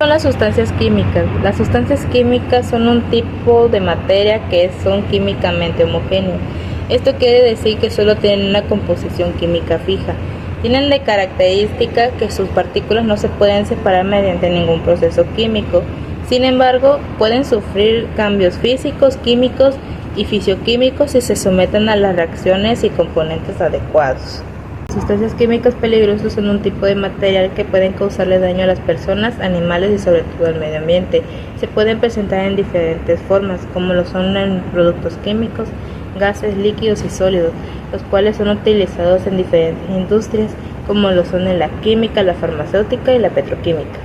Son las sustancias químicas. Las sustancias químicas son un tipo de materia que son químicamente homogéneas. Esto quiere decir que solo tienen una composición química fija. Tienen de característica que sus partículas no se pueden separar mediante ningún proceso químico. Sin embargo, pueden sufrir cambios físicos, químicos y fisioquímicos si se someten a las reacciones y componentes adecuados. Las sustancias químicas peligrosas son un tipo de material que pueden causarle daño a las personas, animales y sobre todo al medio ambiente. Se pueden presentar en diferentes formas, como lo son en productos químicos, gases, líquidos y sólidos, los cuales son utilizados en diferentes industrias, como lo son en la química, la farmacéutica y la petroquímica.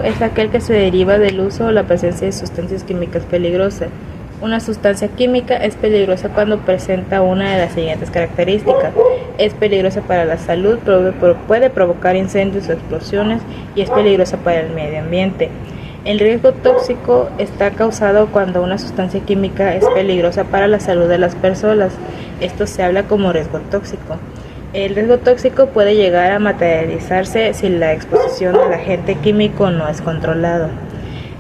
Es aquel que se deriva del uso o la presencia de sustancias químicas peligrosas. Una sustancia química es peligrosa cuando presenta una de las siguientes características. Es peligrosa para la salud, puede provocar incendios o explosiones y es peligrosa para el medio ambiente. El riesgo tóxico está causado cuando una sustancia química es peligrosa para la salud de las personas. Esto se habla como riesgo tóxico. El riesgo tóxico puede llegar a materializarse si la exposición del agente químico no es controlado.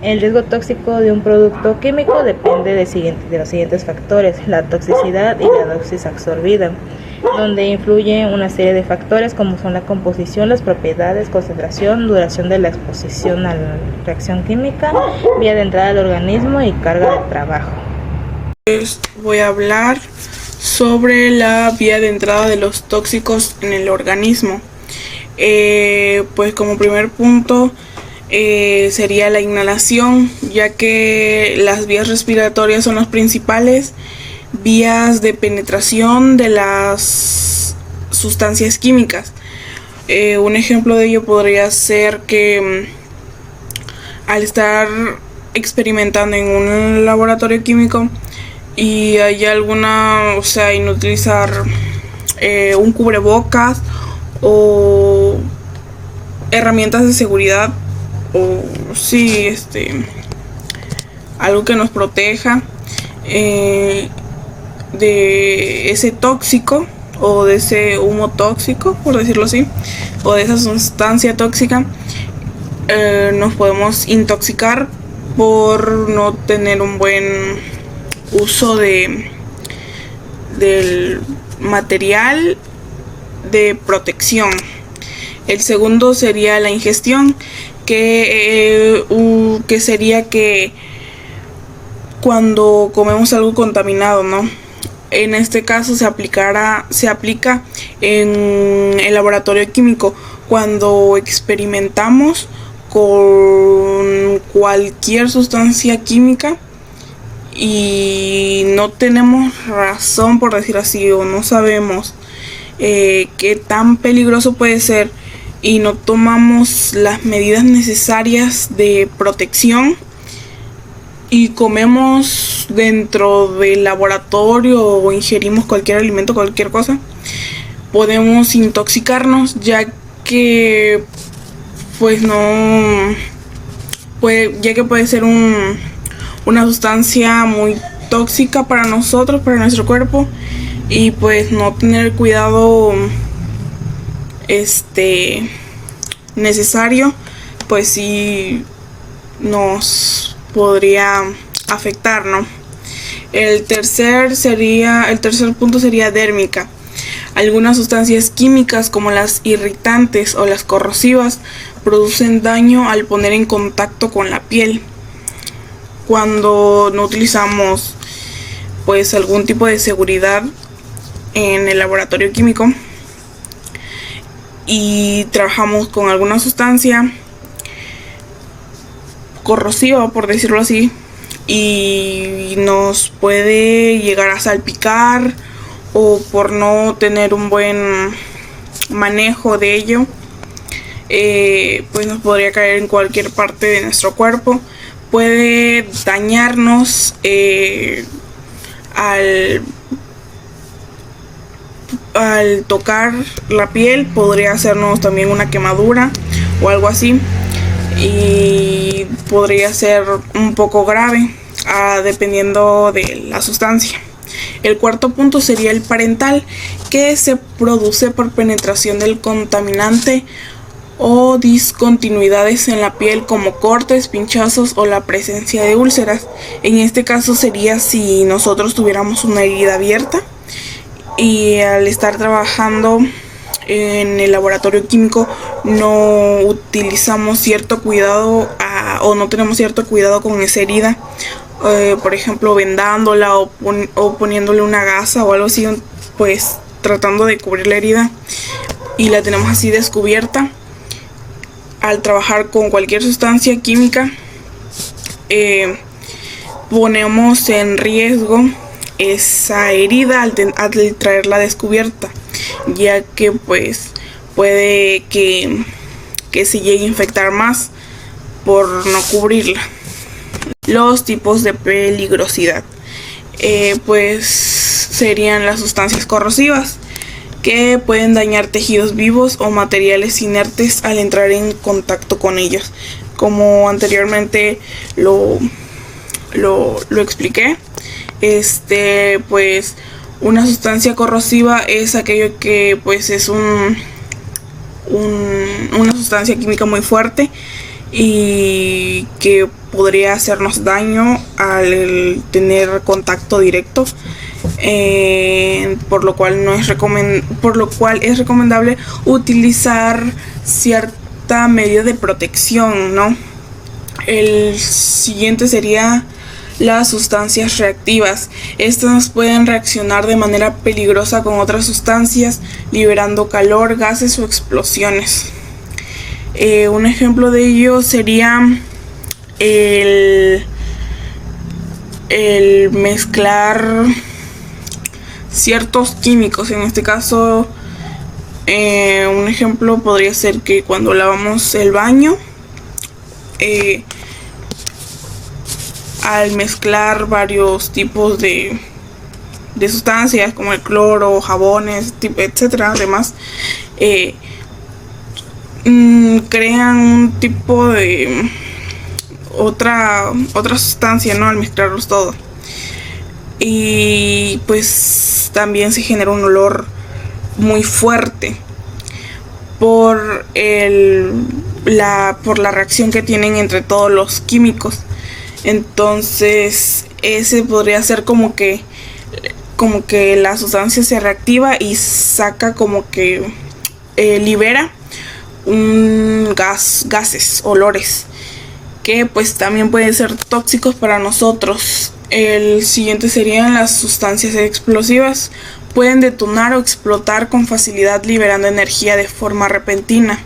El riesgo tóxico de un producto químico depende de los siguientes factores: la toxicidad y la dosis absorbida, donde influyen una serie de factores como son la composición, las propiedades, concentración, duración de la exposición a la reacción química, vía de entrada al organismo y carga de trabajo. Voy a hablar sobre la vía de entrada de los tóxicos en el organismo. Pues como primer punto sería la inhalación, ya que las vías respiratorias son las principales vías de penetración de las sustancias químicas. Un ejemplo de ello podría ser que al estar experimentando en un laboratorio químico y hay inutilizar un cubrebocas o herramientas de seguridad o algo que nos proteja de ese tóxico o de ese humo tóxico, por decirlo así, o de esa sustancia tóxica, nos podemos intoxicar por no tener un buen uso del material de protección. El segundo sería la ingestión, que sería que cuando comemos algo contaminado, ¿no? En este caso se aplica en el laboratorio químico cuando experimentamos con cualquier sustancia química y no tenemos razón, por decir así, o no sabemos qué tan peligroso puede ser y no tomamos las medidas necesarias de protección y comemos dentro del laboratorio o ingerimos cualquier alimento, cualquier cosa, podemos intoxicarnos, ya que puede ser una sustancia muy tóxica para nosotros, para nuestro cuerpo, y pues no tener el cuidado necesario, pues sí nos podría afectar, ¿no? El tercer punto sería dérmica. Algunas sustancias químicas como las irritantes o las corrosivas producen daño al poner en contacto con la piel. Cuando no utilizamos pues algún tipo de seguridad en el laboratorio químico y trabajamos con alguna sustancia corrosiva, por decirlo así, y nos puede llegar a salpicar o por no tener un buen manejo de ello, pues nos podría caer en cualquier parte de nuestro cuerpo. Puede dañarnos al tocar la piel, podría hacernos también una quemadura o algo así, y podría ser un poco grave dependiendo de la sustancia. El cuarto punto sería el parental, que se produce por penetración del contaminante o discontinuidades en la piel como cortes, pinchazos o la presencia de úlceras. En este caso sería si nosotros tuviéramos una herida abierta y al estar trabajando en el laboratorio químico no utilizamos cierto cuidado o no tenemos cierto cuidado con esa herida, por ejemplo vendándola o poniéndole una gasa o algo así, pues tratando de cubrir la herida y la tenemos así descubierta. Al trabajar con cualquier sustancia química ponemos en riesgo esa herida al traerla descubierta, ya que pues puede que se llegue a infectar más por no cubrirla. Los tipos de peligrosidad pues serían las sustancias corrosivas, que pueden dañar tejidos vivos o materiales inertes al entrar en contacto con ellos. Como anteriormente lo expliqué, pues una sustancia corrosiva es aquello que pues es una sustancia química muy fuerte y que podría hacernos daño al tener contacto directo, por lo cual es recomendable utilizar cierta medida de protección, ¿no? El siguiente sería las sustancias reactivas. Estas pueden reaccionar de manera peligrosa con otras sustancias, liberando calor, gases o explosiones. Un ejemplo de ello sería el mezclar ciertos químicos. En este caso, un ejemplo podría ser que cuando lavamos el baño, al mezclar varios tipos de sustancias como el cloro, jabones, etcétera, además crean un tipo de otra sustancia, ¿no? Al mezclarlos todo, y pues también se genera un olor muy fuerte por la reacción que tienen entre todos los químicos. Entonces ese podría ser como que la sustancia se reactiva y saca libera gases, olores, que pues también pueden ser tóxicos para nosotros. El siguiente serían las sustancias explosivas. Pueden detonar o explotar con facilidad, liberando energía de forma repentina.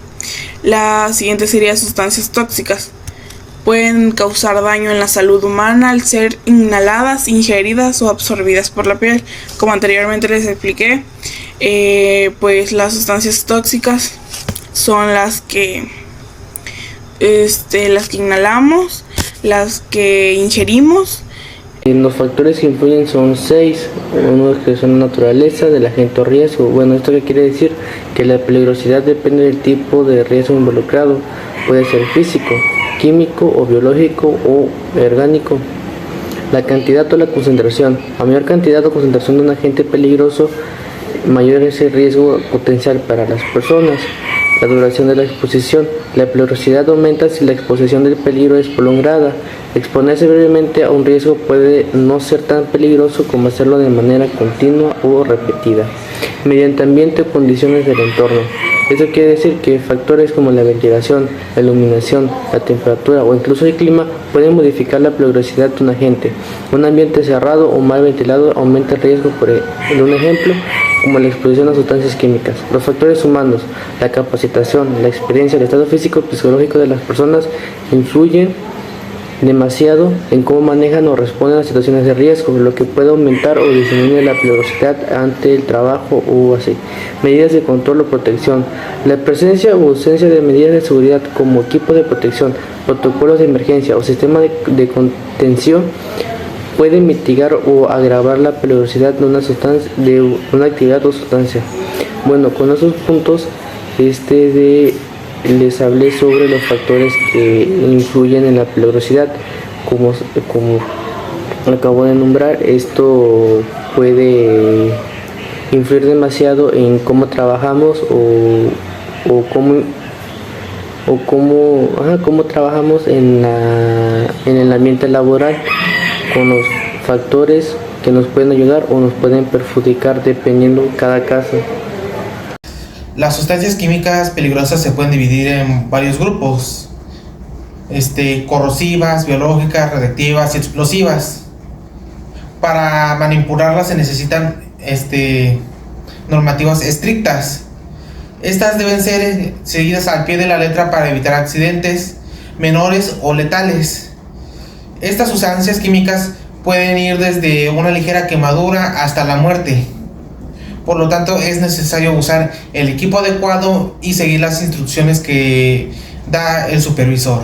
La siguiente sería sustancias tóxicas. Pueden causar daño en la salud humana al ser inhaladas, ingeridas o absorbidas por la piel. Como anteriormente les expliqué, pues las sustancias tóxicas son las que inhalamos, las que ingerimos. Los factores que influyen son 6, uno que son la naturaleza del agente o riesgo. Bueno, ¿esto qué quiere decir? Que la peligrosidad depende del tipo de riesgo involucrado. Puede ser físico, químico o biológico o orgánico. La cantidad o la concentración. A mayor cantidad o concentración de un agente peligroso, mayor es el riesgo potencial para las personas. La duración de la exposición. La peligrosidad aumenta si la exposición del peligro es prolongada. Exponerse brevemente a un riesgo puede no ser tan peligroso como hacerlo de manera continua o repetida, mediante ambiente o condiciones del entorno. Esto quiere decir que factores como la ventilación, la iluminación, la temperatura o incluso el clima pueden modificar la peligrosidad de un agente. Un ambiente cerrado o mal ventilado aumenta el riesgo, por un ejemplo, como la exposición a sustancias químicas. Los factores humanos, la capacitación, la experiencia, el estado físico y psicológico de las personas influyen demasiado en cómo manejan o responden a situaciones de riesgo, lo que puede aumentar o disminuir la peligrosidad ante el trabajo o así. Medidas de control o protección. La presencia o ausencia de medidas de seguridad como equipo de protección, protocolos de emergencia o sistema de contención puede mitigar o agravar la peligrosidad de una actividad o sustancia. Bueno, con esos puntos les hablé sobre los factores que influyen en la peligrosidad. Como acabo de nombrar, esto puede influir demasiado en cómo trabajamos o cómo o cómo trabajamos en el ambiente laboral con los factores que nos pueden ayudar o nos pueden perjudicar dependiendo cada caso. Las sustancias químicas peligrosas se pueden dividir en varios grupos, corrosivas, biológicas, radiactivas y explosivas. Para manipularlas se necesitan normativas estrictas. Estas deben ser seguidas al pie de la letra para evitar accidentes menores o letales. Estas sustancias químicas pueden ir desde una ligera quemadura hasta la muerte. Por lo tanto, es necesario usar el equipo adecuado y seguir las instrucciones que da el supervisor,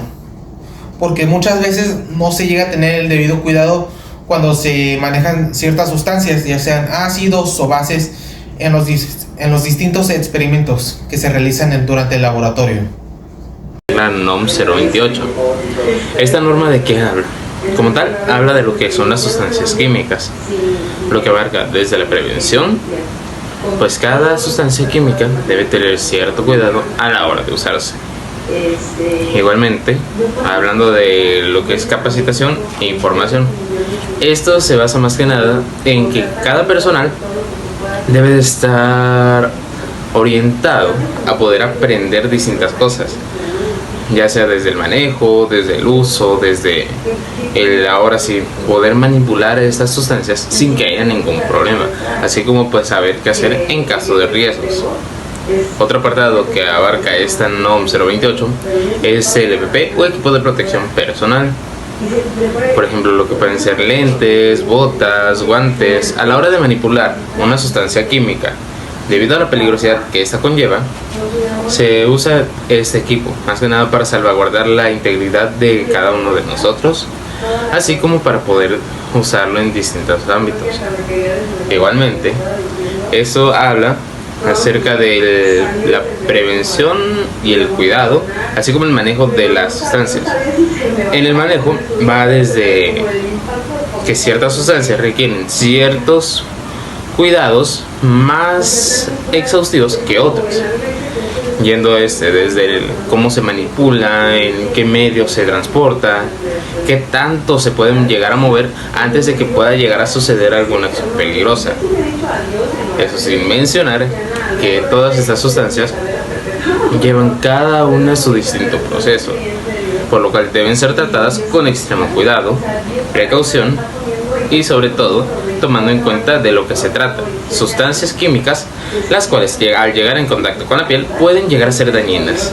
porque muchas veces no se llega a tener el debido cuidado cuando se manejan ciertas sustancias, ya sean ácidos o bases, en los distintos experimentos que se realizan durante el laboratorio. La NOM 028. ¿Esta norma de qué habla? Como tal, habla de lo que son las sustancias químicas, lo que abarca desde la prevención, pues cada sustancia química debe tener cierto cuidado a la hora de usarse. Igualmente, hablando de lo que es capacitación e información, esto se basa más que nada en que cada personal debe de estar orientado a poder aprender distintas cosas, ya sea desde el manejo, desde el uso, desde el ahora sí poder manipular estas sustancias sin que haya ningún problema, así como pues saber qué hacer en caso de riesgos. Otro apartado que abarca esta NOM 028 es el EPP o equipo de protección personal. Por ejemplo, lo que pueden ser lentes, botas, guantes. A la hora de manipular una sustancia química, debido a la peligrosidad que esta conlleva, se usa este equipo más que nada para salvaguardar la integridad de cada uno de nosotros, así como para poder usarlo en distintos ámbitos. Igualmente, eso habla acerca de la prevención y el cuidado, así como el manejo de las sustancias. En el manejo va desde que ciertas sustancias requieren ciertos cuidados más exhaustivos que otros, yendo desde cómo se manipula, en qué medio se transporta, qué tanto se pueden llegar a mover antes de que pueda llegar a suceder alguna acción peligrosa. Eso sin mencionar que todas estas sustancias llevan cada una su distinto proceso, por lo cual deben ser tratadas con extremo cuidado, precaución y sobre todo tomando en cuenta de lo que se trata: sustancias químicas, las cuales al llegar en contacto con la piel pueden llegar a ser dañinas.